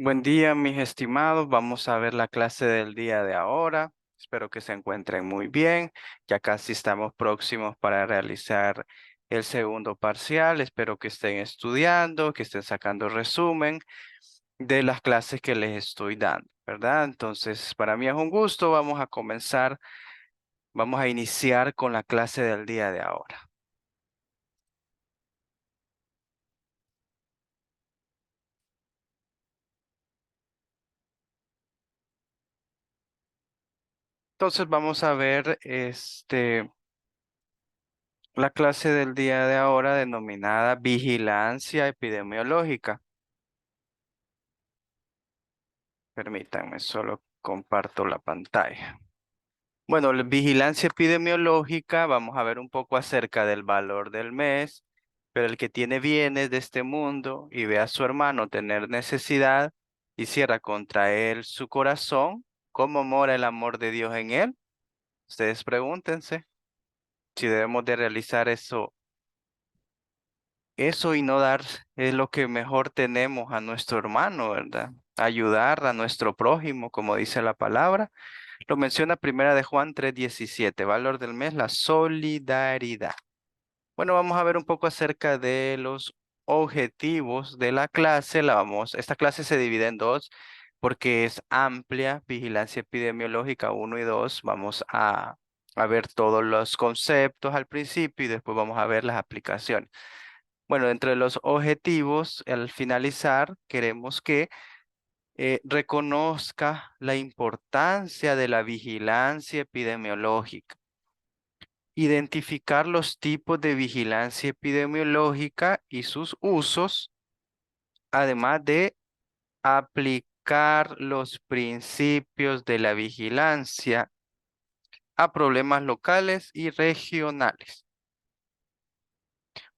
Buen día, mis estimados. Vamos a ver la clase del día de ahora. Espero que se encuentren muy bien. Ya casi estamos próximos para realizar el segundo parcial. Espero que estén estudiando, que estén sacando resumen de las clases que les estoy dando, ¿verdad? Entonces, para mí es un gusto. Vamos a comenzar, vamos a iniciar con la clase del día de ahora. Entonces, vamos a ver la clase del día de ahora denominada Vigilancia Epidemiológica. Permítanme, solo comparto la pantalla. Bueno, la vigilancia epidemiológica, vamos a ver un poco acerca del valor del mes, pero el que tiene bienes de este mundo y ve a su hermano tener necesidad y cierra contra él su corazón, ¿cómo mora el amor de Dios en él? Ustedes pregúntense si debemos de realizar eso y no dar lo que mejor tenemos a nuestro hermano, ¿verdad? Ayudar a nuestro prójimo, como dice la palabra. Lo menciona Primera de Juan 3:17, valor del mes, la solidaridad. Bueno, vamos a ver un poco acerca de los objetivos de la clase. Esta clase se divide en dos porque es amplia, vigilancia epidemiológica 1 y 2. Vamos a ver todos los conceptos al principio y después vamos a ver las aplicaciones. Bueno, entre los objetivos, al finalizar, queremos que reconozca la importancia de la vigilancia epidemiológica, identificar los tipos de vigilancia epidemiológica y sus usos, además de aplicar los principios de la vigilancia a problemas locales y regionales.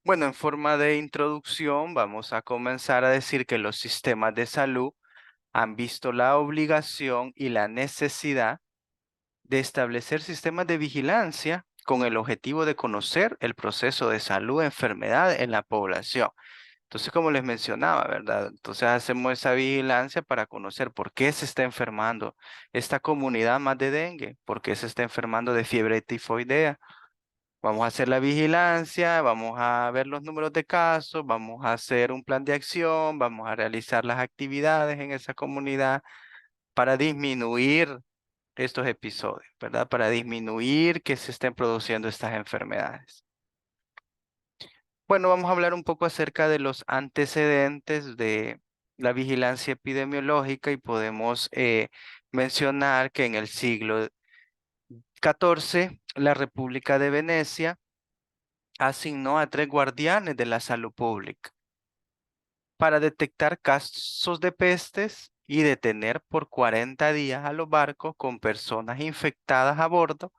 Bueno, en forma de introducción, vamos a comenzar a decir que los sistemas de salud han visto la obligación y la necesidad de establecer sistemas de vigilancia con el objetivo de conocer el proceso de salud, enfermedad en la población. Entonces, como les mencionaba, ¿verdad? Entonces hacemos esa vigilancia para conocer por qué se está enfermando esta comunidad más de dengue, por qué se está enfermando de fiebre tifoidea. Vamos a hacer la vigilancia, vamos a ver los números de casos, vamos a hacer un plan de acción, vamos a realizar las actividades en esa comunidad para disminuir estos episodios, ¿verdad? Para disminuir que se estén produciendo estas enfermedades. Bueno, vamos a hablar un poco acerca de los antecedentes de la vigilancia epidemiológica y podemos mencionar que en el siglo XIV la República de Venecia asignó a 3 guardianes de la salud pública para detectar casos de pestes y detener por 40 días a los barcos con personas infectadas a bordo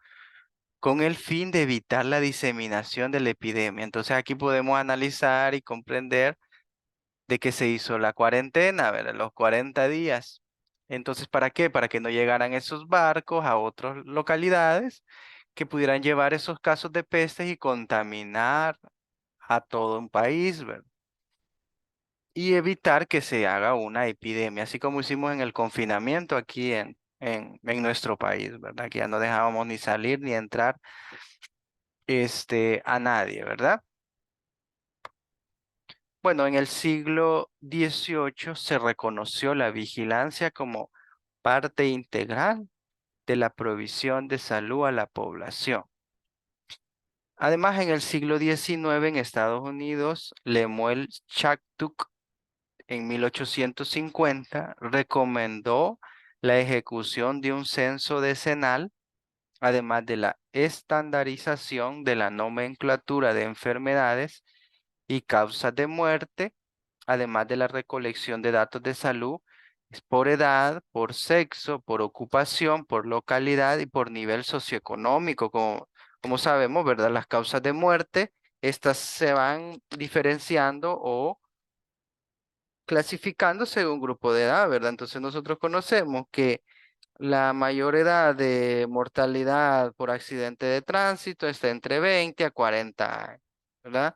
con el fin de evitar la diseminación de la epidemia. Entonces aquí podemos analizar y comprender de que se hizo la cuarentena, ¿verdad? Los 40 días. Entonces, ¿para qué? Para que no llegaran esos barcos a otras localidades que pudieran llevar esos casos de pestes y contaminar a todo un país, ¿verdad? Y evitar que se haga una epidemia, así como hicimos en el confinamiento aquí en nuestro país, ¿verdad? Que ya no dejábamos ni salir ni entrar a nadie, ¿verdad? Bueno, en el siglo XVIII se reconoció la vigilancia como parte integral de la provisión de salud a la población. Además, en el siglo XIX en Estados Unidos, Lemuel Shattuck en 1850 recomendó la ejecución de un censo decenal, además de la estandarización de la nomenclatura de enfermedades y causas de muerte, además de la recolección de datos de salud es por edad, por sexo, por ocupación, por localidad y por nivel socioeconómico. Como sabemos, ¿verdad? Las causas de muerte, estas se van diferenciando o clasificando según grupo de edad, ¿verdad? Entonces nosotros conocemos que la mayor edad de mortalidad por accidente de tránsito está entre 20 a 40 años, ¿verdad?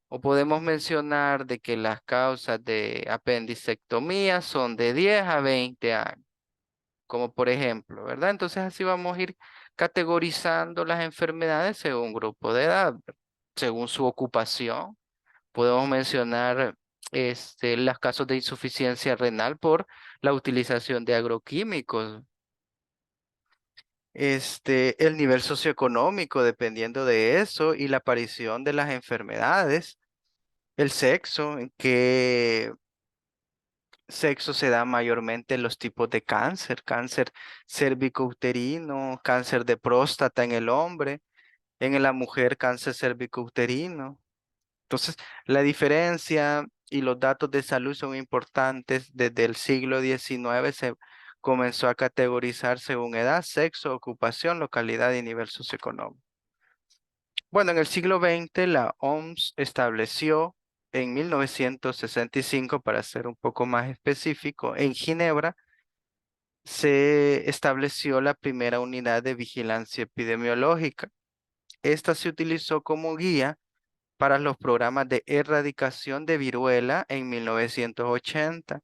O podemos mencionar de que las causas de apendicectomía son de 10 a 20 años, como por ejemplo, ¿verdad? Entonces así vamos a ir categorizando las enfermedades según grupo de edad, según su ocupación. Podemos mencionar los casos de insuficiencia renal por la utilización de agroquímicos. El nivel socioeconómico, dependiendo de eso, y la aparición de las enfermedades, el sexo, en qué sexo se da mayormente los tipos de cáncer, cáncer cervicouterino, cáncer de próstata en el hombre, en la mujer cáncer cervicouterino. Entonces, la diferencia y los datos de salud son importantes. Desde el siglo XIX se comenzó a categorizar según edad, sexo, ocupación, localidad y nivel socioeconómico. Bueno, en el siglo XX la OMS estableció en 1965, para ser un poco más específico, en Ginebra se estableció la primera unidad de vigilancia epidemiológica. Esta se utilizó como guía para los programas de erradicación de viruela en 1980.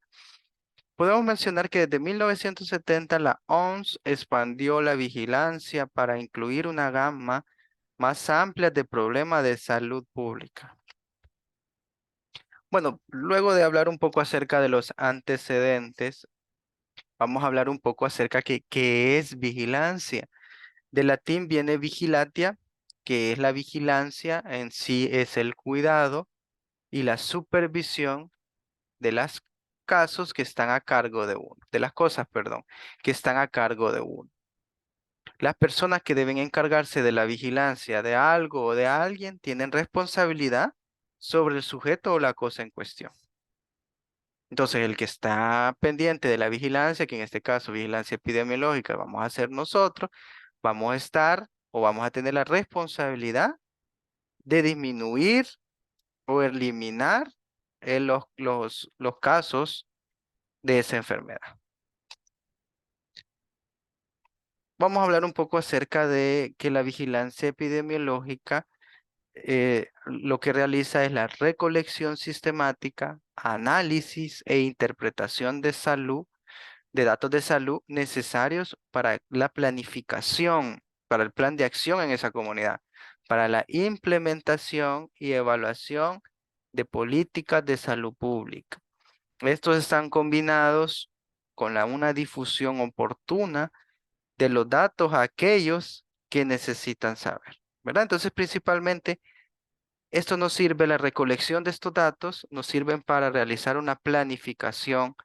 Podemos mencionar que desde 1970 la OMS expandió la vigilancia para incluir una gama más amplia de problemas de salud pública. Bueno, luego de hablar un poco acerca de los antecedentes, vamos a hablar un poco acerca de qué es vigilancia. Del latín viene vigilatia, que es la vigilancia, en sí es el cuidado y la supervisión de las casos que están a cargo de uno, de las cosas, perdón, que están a cargo de uno. Las personas que deben encargarse de la vigilancia de algo o de alguien tienen responsabilidad sobre el sujeto o la cosa en cuestión. Entonces, el que está pendiente de la vigilancia, que en este caso vigilancia epidemiológica, vamos a hacer nosotros, vamos a estar o vamos a tener la responsabilidad de disminuir o eliminar los casos de esa enfermedad. Vamos a hablar un poco acerca de que la vigilancia epidemiológica lo que realiza es la recolección sistemática, análisis e interpretación de salud, de datos de salud necesarios para la planificación, para el plan de acción en esa comunidad, para la implementación y evaluación de políticas de salud pública. Estos están combinados con una difusión oportuna de los datos a aquellos que necesitan saber, ¿verdad? Entonces, principalmente, esto nos sirve, la recolección de estos datos nos sirven para realizar una planificación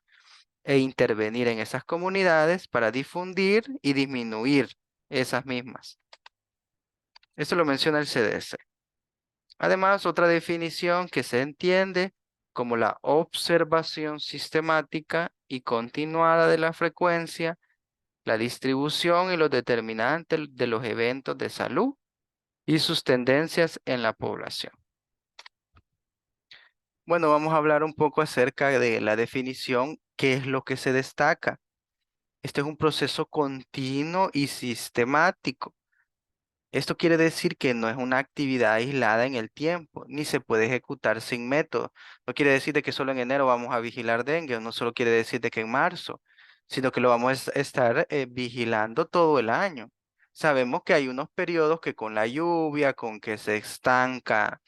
e intervenir en esas comunidades para difundir y disminuir esas mismas. Esto lo menciona el CDC. Además, otra definición que se entiende como la observación sistemática y continuada de la frecuencia, la distribución y los determinantes de los eventos de salud y sus tendencias en la población. Bueno, vamos a hablar un poco acerca de la definición, qué es lo que se destaca. Este es un proceso continuo y sistemático. Esto quiere decir que no es una actividad aislada en el tiempo, ni se puede ejecutar sin método. No quiere decir de que solo en enero vamos a vigilar dengue, o no solo quiere decir de que en marzo, sino que lo vamos a estar vigilando todo el año. Sabemos que hay unos periodos que con la lluvia, con que se estanca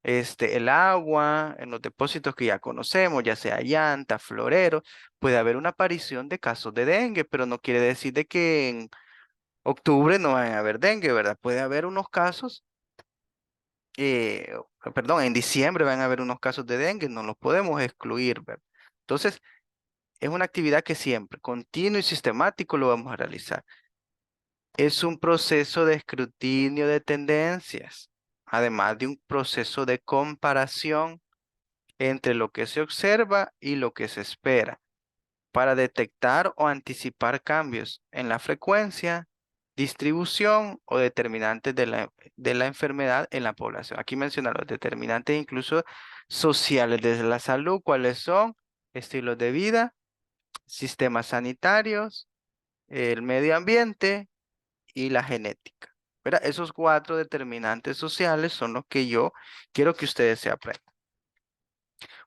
el agua en los depósitos que ya conocemos, ya sea llanta, florero, puede haber una aparición de casos de dengue, pero no quiere decir de que en octubre no va a haber dengue, ¿verdad? Puede haber unos casos, perdón, en diciembre van a haber unos casos de dengue, no los podemos excluir, ¿verdad? Entonces, es una actividad que siempre, continuo y sistemático, lo vamos a realizar. Es un proceso de escrutinio de tendencias, además de un proceso de comparación entre lo que se observa y lo que se espera, para detectar o anticipar cambios en la frecuencia, distribución o determinantes de la enfermedad en la población. Aquí menciona los determinantes incluso sociales de la salud, cuáles son estilos de vida, sistemas sanitarios, el medio ambiente y la genética. ¿verdad? Esos 4 determinantes sociales son los que yo quiero que ustedes se aprendan.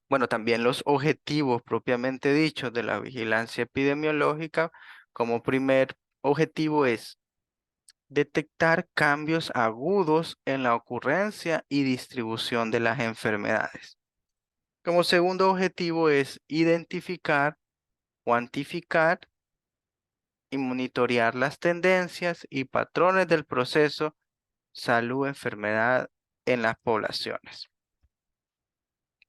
Bueno, también los objetivos propiamente dichos de la vigilancia epidemiológica, como primer objetivo es detectar cambios agudos en la ocurrencia y distribución de las enfermedades. Como segundo objetivo es identificar, cuantificar y monitorear las tendencias y patrones del proceso salud-enfermedad en las poblaciones.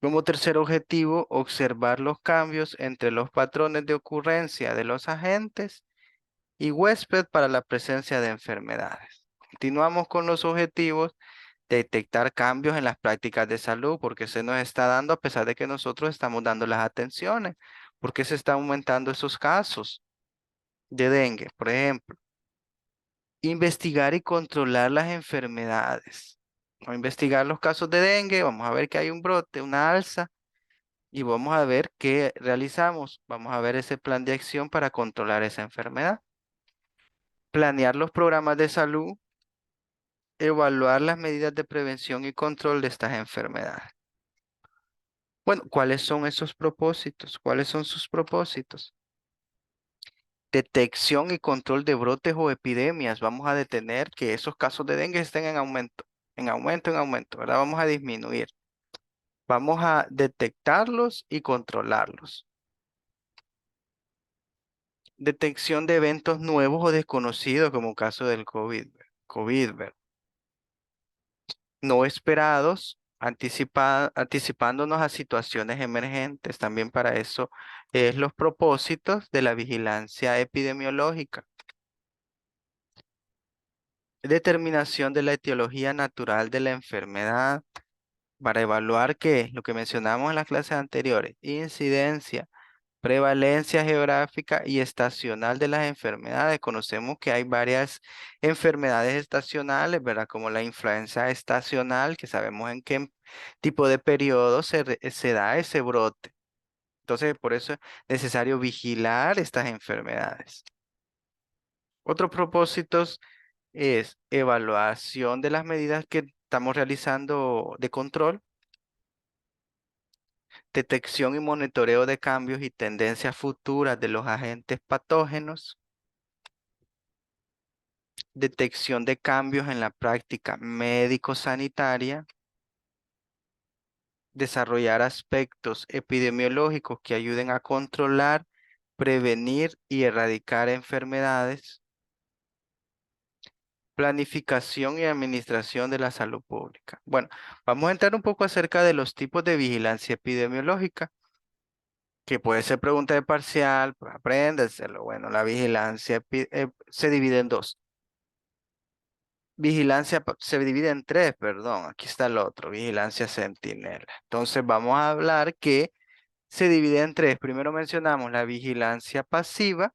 Como tercer objetivo, observar los cambios entre los patrones de ocurrencia de los agentes y huésped para la presencia de enfermedades. Continuamos con los objetivos: detectar cambios en las prácticas de salud, porque se nos está dando a pesar de que nosotros estamos dando las atenciones, porque se están aumentando esos casos de dengue, por ejemplo. Investigar y controlar las enfermedades. Vamos a investigar los casos de dengue, vamos a ver que hay un brote, una alza, y vamos a ver qué realizamos. Vamos a ver ese plan de acción para controlar esa enfermedad. Planear los programas de salud, evaluar las medidas de prevención y control de estas enfermedades. Bueno, ¿cuáles son esos propósitos? ¿Cuáles son sus propósitos? Detección y control de brotes o epidemias. Vamos a detener que esos casos de dengue estén en aumento, en aumento, en aumento, ¿verdad? Vamos a disminuir. Vamos a detectarlos y controlarlos. Detección de eventos nuevos o desconocidos, como caso del ¿verdad? No esperados, anticipándonos a situaciones emergentes. También para eso es los propósitos de la vigilancia epidemiológica. Determinación de la etiología natural de la enfermedad para evaluar qué, lo que mencionamos en las clases anteriores: incidencia, prevalencia geográfica y estacional de las enfermedades. Conocemos que hay varias enfermedades estacionales, ¿verdad? Como la influenza estacional, que sabemos en qué tipo de periodo se da ese brote. Entonces, por eso es necesario vigilar estas enfermedades. Otros propósitos es evaluación de las medidas que estamos realizando de control, detección y monitoreo de cambios y tendencias futuras de los agentes patógenos, detección de cambios en la práctica médico-sanitaria, desarrollar aspectos epidemiológicos que ayuden a controlar, prevenir y erradicar enfermedades, planificación y administración de la salud pública. Bueno, vamos a entrar un poco acerca de los tipos de vigilancia epidemiológica, que puede ser pregunta de parcial, pues apréndenselo. Bueno, la vigilancia se divide en dos. Se divide en tres, perdón, aquí está el otro, vigilancia centinela. Entonces vamos a hablar que se divide en tres. Primero mencionamos la vigilancia pasiva.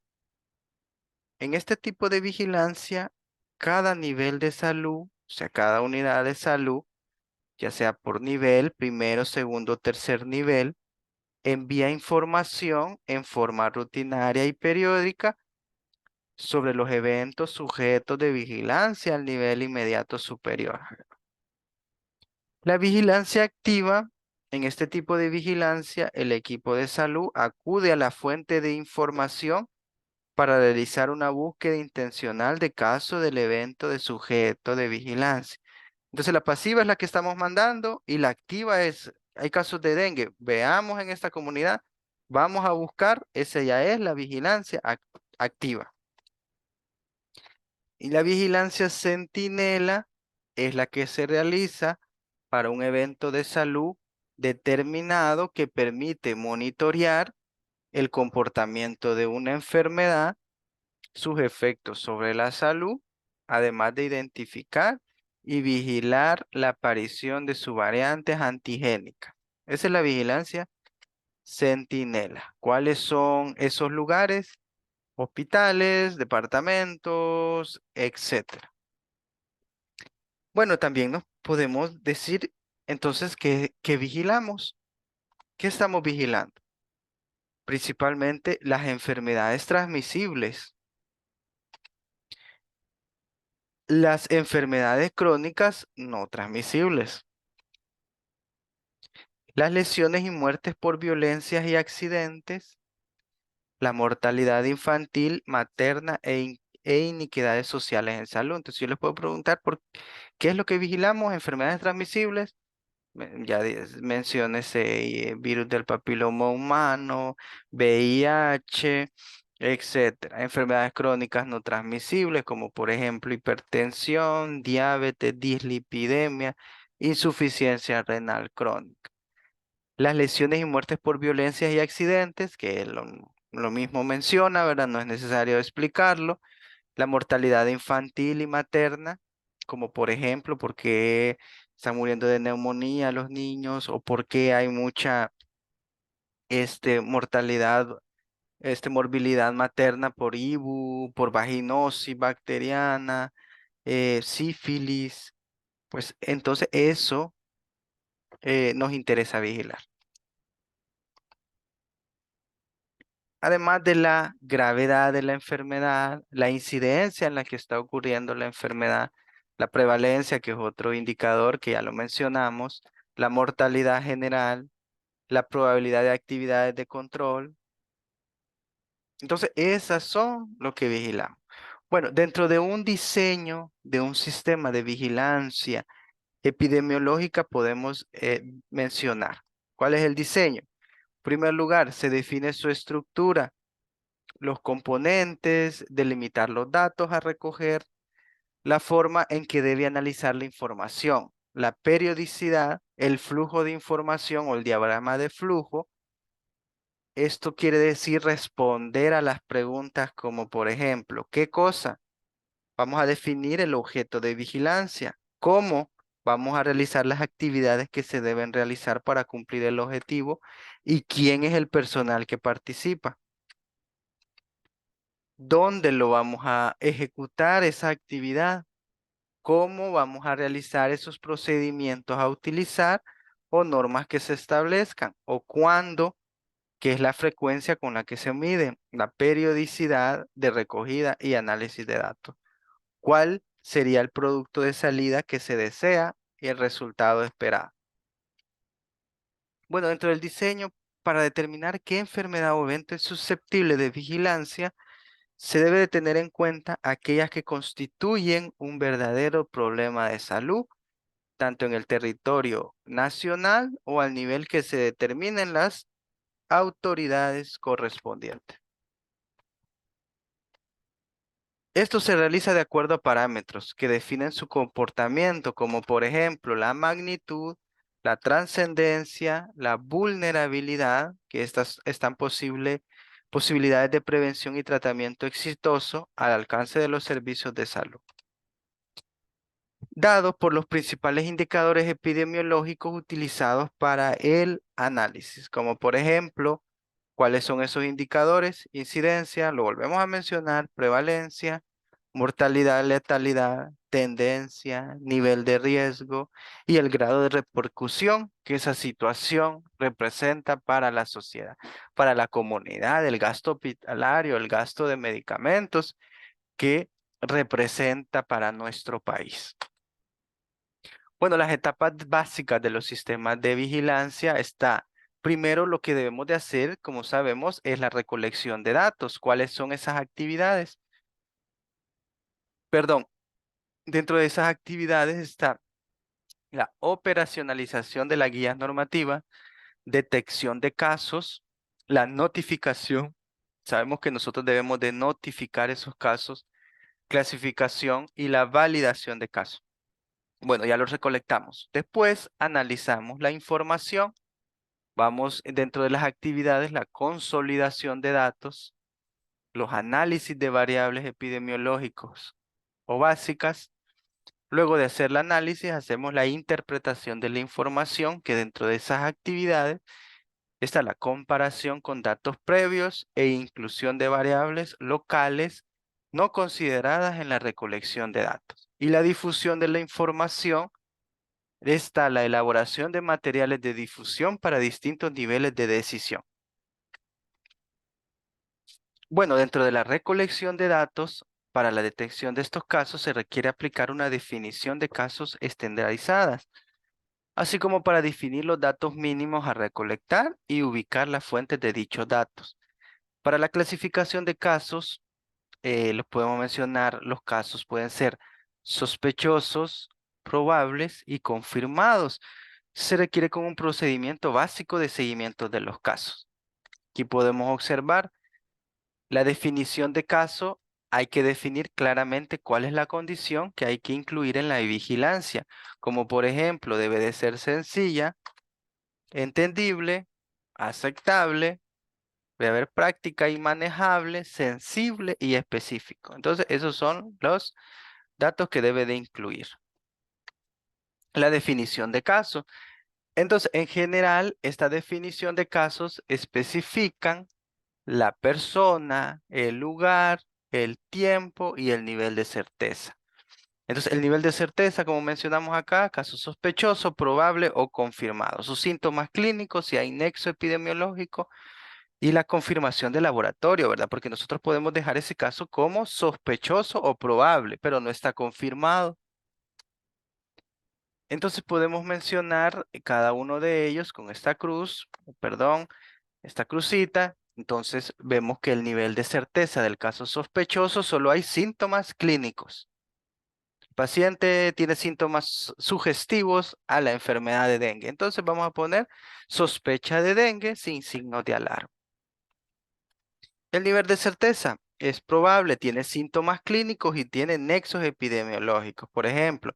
En este tipo de vigilancia, cada nivel de salud, o sea, cada unidad de salud, ya sea por nivel, primero, segundo, tercer nivel, envía información en forma rutinaria y periódica sobre los eventos sujetos de vigilancia al nivel inmediato superior. La vigilancia activa: en este tipo de vigilancia, el equipo de salud acude a la fuente de información para realizar una búsqueda intencional de caso del evento de sujeto de vigilancia. Entonces, la pasiva es la que estamos mandando y la activa es: hay casos de dengue, veamos en esta comunidad, vamos a buscar, esa ya es la vigilancia activa. Y la vigilancia centinela es la que se realiza para un evento de salud determinado que permite monitorear el comportamiento de una enfermedad, sus efectos sobre la salud, además de identificar y vigilar la aparición de subvariantes antigénicas. Esa es la vigilancia centinela. ¿Cuáles son esos lugares? Hospitales, departamentos, etcétera. Bueno, también nos podemos decir entonces que vigilamos. ¿Qué estamos vigilando? Principalmente las enfermedades transmisibles. las enfermedades crónicas no transmisibles, las lesiones y muertes por violencias y accidentes, la mortalidad infantil, materna e iniquidades sociales en salud. Entonces yo les puedo preguntar por qué es lo que vigilamos, enfermedades transmisibles. Ya mencioné ese virus del papiloma humano, VIH, etcétera. Enfermedades crónicas no transmisibles, como por ejemplo hipertensión, diabetes, dislipidemia, insuficiencia renal crónica. Las lesiones y muertes por violencias y accidentes, que lo mismo menciona, ¿verdad? No es necesario explicarlo. La mortalidad infantil y materna, como por ejemplo, por qué están muriendo de neumonía los niños o por qué hay mucha mortalidad, morbilidad materna por IBU, por vaginosis bacteriana, sífilis. Pues entonces eso nos interesa vigilar. Además de la gravedad de la enfermedad, la incidencia en la que está ocurriendo la enfermedad, la prevalencia, que es otro indicador que ya lo mencionamos, la mortalidad general, la probabilidad de actividades de control. Entonces, esas son lo que vigilamos. Bueno, dentro de un diseño de un sistema de vigilancia epidemiológica podemos mencionar. ¿Cuál es el diseño? En primer lugar, se define su estructura, los componentes, delimitar los datos a recoger, la forma en que debe analizar la información, la periodicidad, el flujo de información o el diagrama de flujo. Esto quiere decir responder a las preguntas como, por ejemplo, ¿qué cosa? Vamos a definir el objeto de vigilancia. ¿Cómo? Vamos a realizar las actividades que se deben realizar para cumplir el objetivo y quién es el personal que participa. ¿Dónde lo vamos a ejecutar esa actividad? ¿Cómo vamos a realizar esos procedimientos a utilizar o normas que se establezcan? ¿O cuándo? ¿Qué es la frecuencia con la que se mide? La periodicidad de recogida y análisis de datos. ¿Cuál sería el producto de salida que se desea y el resultado esperado? Bueno, dentro del diseño, para determinar qué enfermedad o evento es susceptible de vigilancia, se debe de tener en cuenta aquellas que constituyen un verdadero problema de salud, tanto en el territorio nacional o al nivel que se determinen las autoridades correspondientes. Esto se realiza de acuerdo a parámetros que definen su comportamiento, como por ejemplo la magnitud, la trascendencia, la vulnerabilidad, que estas están posibilidades de prevención y tratamiento exitoso al alcance de los servicios de salud, dados por los principales indicadores epidemiológicos utilizados para el análisis, como por ejemplo, ¿cuáles son esos indicadores? Incidencia, lo volvemos a mencionar, prevalencia, mortalidad, letalidad, tendencia, nivel de riesgo y el grado de repercusión que esa situación representa para la sociedad, para la comunidad, el gasto hospitalario, el gasto de medicamentos que representa para nuestro país. Bueno, las etapas básicas de los sistemas de vigilancia está, primero lo que debemos de hacer, como sabemos, es la recolección de datos. ¿Cuáles son esas actividades? Perdón, dentro de esas actividades está la operacionalización de la guía normativa, detección de casos, la notificación. Sabemos que nosotros debemos de notificar esos casos, clasificación y la validación de casos. Bueno, ya los recolectamos. Después analizamos la información. Vamos dentro de las actividades, la consolidación de datos, los análisis de variables epidemiológicos o básicas. Luego de hacer el análisis, hacemos la interpretación de la información, que dentro de esas actividades está la comparación con datos previos e inclusión de variables locales no consideradas en la recolección de datos. Y la difusión de la información, está la elaboración de materiales de difusión para distintos niveles de decisión. Bueno, dentro de la recolección de datos, Para la detección de estos casos se requiere aplicar una definición de casos estandarizadas, así como para definir los datos mínimos a recolectar y ubicar las fuentes de dichos datos. Para la clasificación de casos, los podemos mencionar, los casos pueden ser sospechosos, probables y confirmados. Se requiere con un procedimiento básico de seguimiento de los casos. Aquí podemos observar la definición de caso. Hay que definir claramente cuál es la condición que hay que incluir en la vigilancia, como por ejemplo, debe de ser sencilla, entendible, aceptable, debe haber práctica y manejable, sensible y específico. Entonces, esos son los datos que debe de incluir. La definición de caso. Entonces, en general, esta definición de casos especifican la persona, el lugar, el tiempo y el nivel de certeza. Entonces, el nivel de certeza, como mencionamos acá, caso sospechoso, probable o confirmado. Sus síntomas clínicos, si hay nexo epidemiológico y la confirmación de laboratorio, ¿verdad? Porque nosotros podemos dejar ese caso como sospechoso o probable, pero no está confirmado. Entonces podemos mencionar cada uno de ellos con esta cruz, perdón, esta crucita. Entonces vemos que el nivel de certeza del caso sospechoso solo hay síntomas clínicos. El paciente tiene síntomas sugestivos a la enfermedad de dengue. Entonces vamos a poner sospecha de dengue sin signo de alarma. El nivel de certeza es probable, tiene síntomas clínicos y tiene nexos epidemiológicos. Por ejemplo,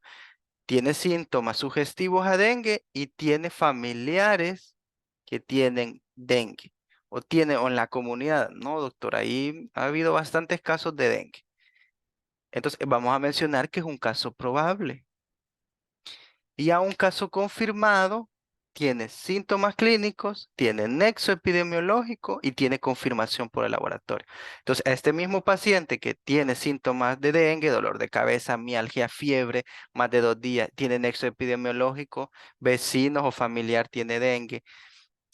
tiene síntomas sugestivos a dengue y tiene familiares que tienen dengue o en la comunidad. No, doctor, ahí ha habido bastantes casos de dengue. Entonces, vamos a mencionar que es un caso probable. Y a un caso confirmado, tiene síntomas clínicos, tiene nexo epidemiológico y tiene confirmación por el laboratorio. Entonces, a este mismo paciente que tiene síntomas de dengue, dolor de cabeza, mialgia, fiebre, más de 2 días, tiene nexo epidemiológico, vecinos o familiar tiene dengue,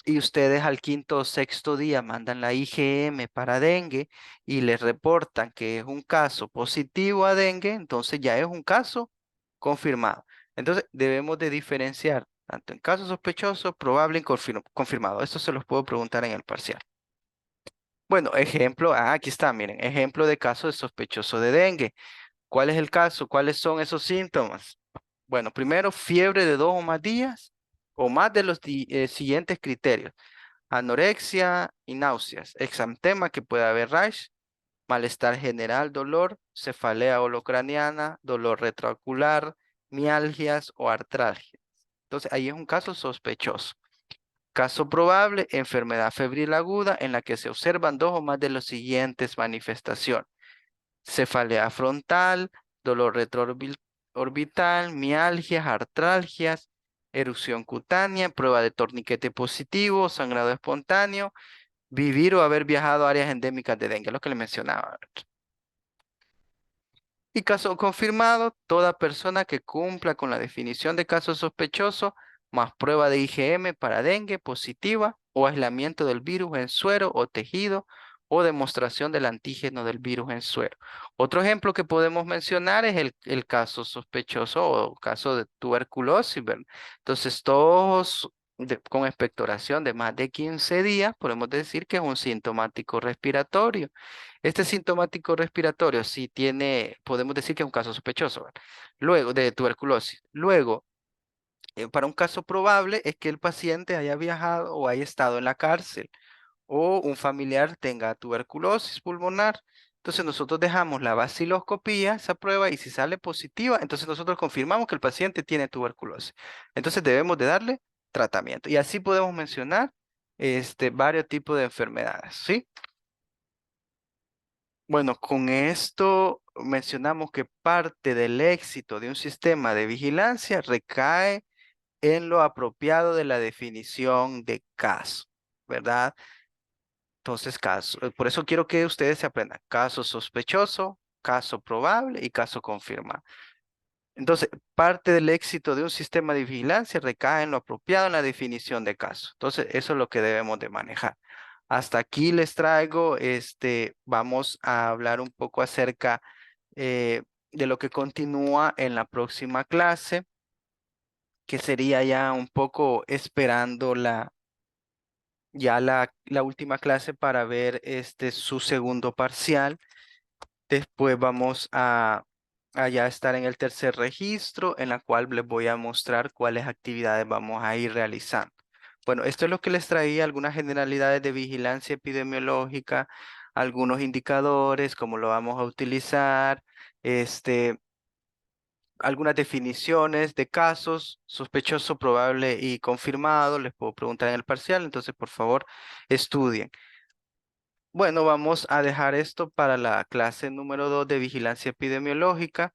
y ustedes al quinto o sexto día mandan la IgM para dengue y les reportan que es un caso positivo a dengue, entonces ya es un caso confirmado. Entonces debemos de diferenciar tanto en caso sospechoso, probable y confirmado. Esto se los puedo preguntar en el parcial. Bueno, ejemplo, aquí está, miren, ejemplo de caso de sospechoso de dengue. ¿Cuál es el caso? ¿Cuáles son esos síntomas? Bueno, primero, fiebre de 2 o más días o más de los siguientes criterios: anorexia y náuseas, exantema que puede haber rash, malestar general, dolor, cefalea holocraniana, dolor retroacular, mialgias o artralgia. Entonces, ahí es un caso sospechoso. Caso probable, enfermedad febril aguda en la que se observan 2 o más de las siguientes manifestaciones: cefalea frontal, dolor retroorbital, mialgias, artralgias, erupción cutánea, prueba de torniquete positivo, sangrado espontáneo, vivir o haber viajado a áreas endémicas de dengue, lo que le mencionaba. Y caso confirmado, toda persona que cumpla con la definición de caso sospechoso, más prueba de IgM para dengue positiva o aislamiento del virus en suero o tejido o demostración del antígeno del virus en suero. Otro ejemplo que podemos mencionar es el caso sospechoso o caso de tuberculosis, ¿verdad? Entonces, todos con expectoración de más de 15 días, podemos decir que es un sintomático respiratorio. Este sintomático respiratorio sí tiene, podemos decir que es un caso sospechoso, ¿verdad? Luego de tuberculosis. Luego, para un caso probable es que el paciente haya viajado o haya estado en la cárcel o un familiar tenga tuberculosis pulmonar. Entonces nosotros dejamos la vaciloscopía, esa prueba, y si sale positiva, entonces nosotros confirmamos que el paciente tiene tuberculosis. Entonces debemos de darle tratamiento. Y así podemos mencionar varios tipos de enfermedades, ¿sí? Bueno, con esto mencionamos que parte del éxito de un sistema de vigilancia recae en lo apropiado de la definición de caso, ¿verdad? Entonces, caso, por eso quiero que ustedes se aprendan caso sospechoso, caso probable y caso confirmado. Entonces, parte del éxito de un sistema de vigilancia recae en lo apropiado en la definición de caso. Entonces, eso es lo que debemos de manejar. Hasta aquí les traigo, vamos a hablar un poco acerca de lo que continúa en la próxima clase, que sería ya un poco esperando la última clase para ver su segundo parcial. Después vamos a ya estar en el tercer registro, en la cual les voy a mostrar cuáles actividades vamos a ir realizando. Bueno, esto es lo que les traía, algunas generalidades de vigilancia epidemiológica, algunos indicadores, cómo lo vamos a utilizar, algunas definiciones de casos, sospechoso, probable y confirmado. Les puedo preguntar en el parcial, entonces por favor estudien. Bueno, vamos a dejar esto para la clase número 2 de vigilancia epidemiológica.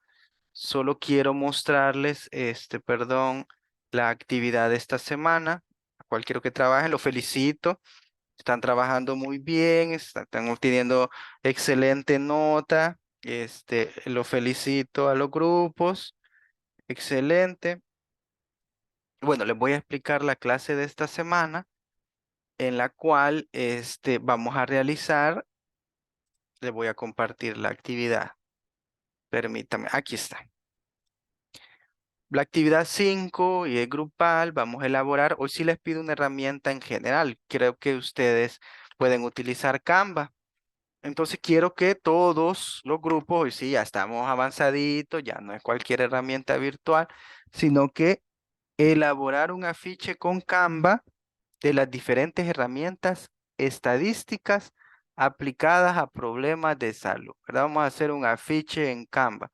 Solo quiero mostrarles, perdón, la actividad de esta semana. A cual quiero que trabajen, lo felicito. Están trabajando muy bien, están obteniendo excelente nota. Lo felicito a los grupos. Excelente. Bueno, les voy a explicar la clase de esta semana en la cual vamos a realizar, les voy a compartir la actividad. Permítame, aquí está. La actividad 5 y es grupal, vamos a elaborar. Hoy sí les pido una herramienta en general. Creo que ustedes pueden utilizar Canva. Entonces quiero que todos los grupos, hoy sí ya estamos avanzaditos, ya no es cualquier herramienta virtual, sino que elaborar un afiche con Canva de las diferentes herramientas estadísticas aplicadas a problemas de salud, ¿verdad? Vamos a hacer un afiche en Canva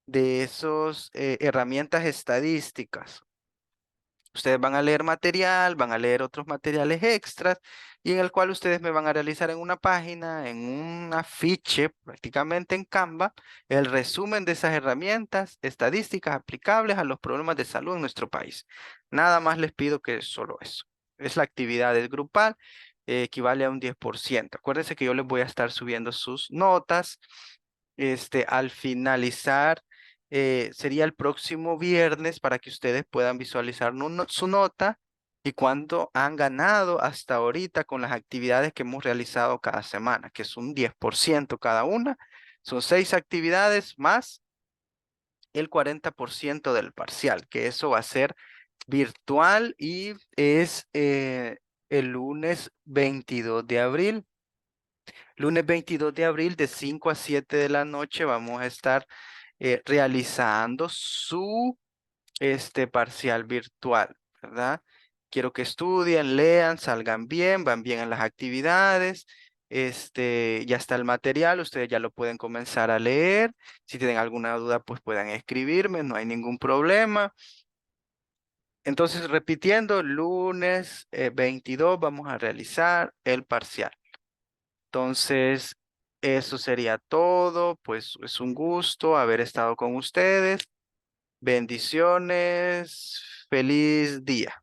de esas herramientas estadísticas. Ustedes van a leer material, van a leer otros materiales extras y en el cual ustedes me van a realizar en una página, en un afiche, prácticamente en Canva, el resumen de esas herramientas estadísticas aplicables a los problemas de salud en nuestro país. Nada más les pido que solo eso. Es la actividad del grupal, equivale a un 10%. Acuérdense que yo les voy a estar subiendo sus notas. Al finalizar sería el próximo viernes para que ustedes puedan visualizar su nota y cuánto han ganado hasta ahorita con las actividades que hemos realizado cada semana, que es un 10% cada una. Son 6 actividades más el 40% del parcial, que eso va a ser virtual y es el lunes 22 de abril. Lunes 22 de abril de 5 a 7 de la noche vamos a estar realizando su parcial virtual, ¿verdad? Quiero que estudien, lean, salgan bien, van bien en las actividades. Ya está el material, ustedes ya lo pueden comenzar a leer. Si tienen alguna duda, pues puedan escribirme, no hay ningún problema. Entonces, repitiendo, lunes 22 vamos a realizar el parcial. Entonces, eso sería todo. Pues es un gusto haber estado con ustedes. Bendiciones. Feliz día.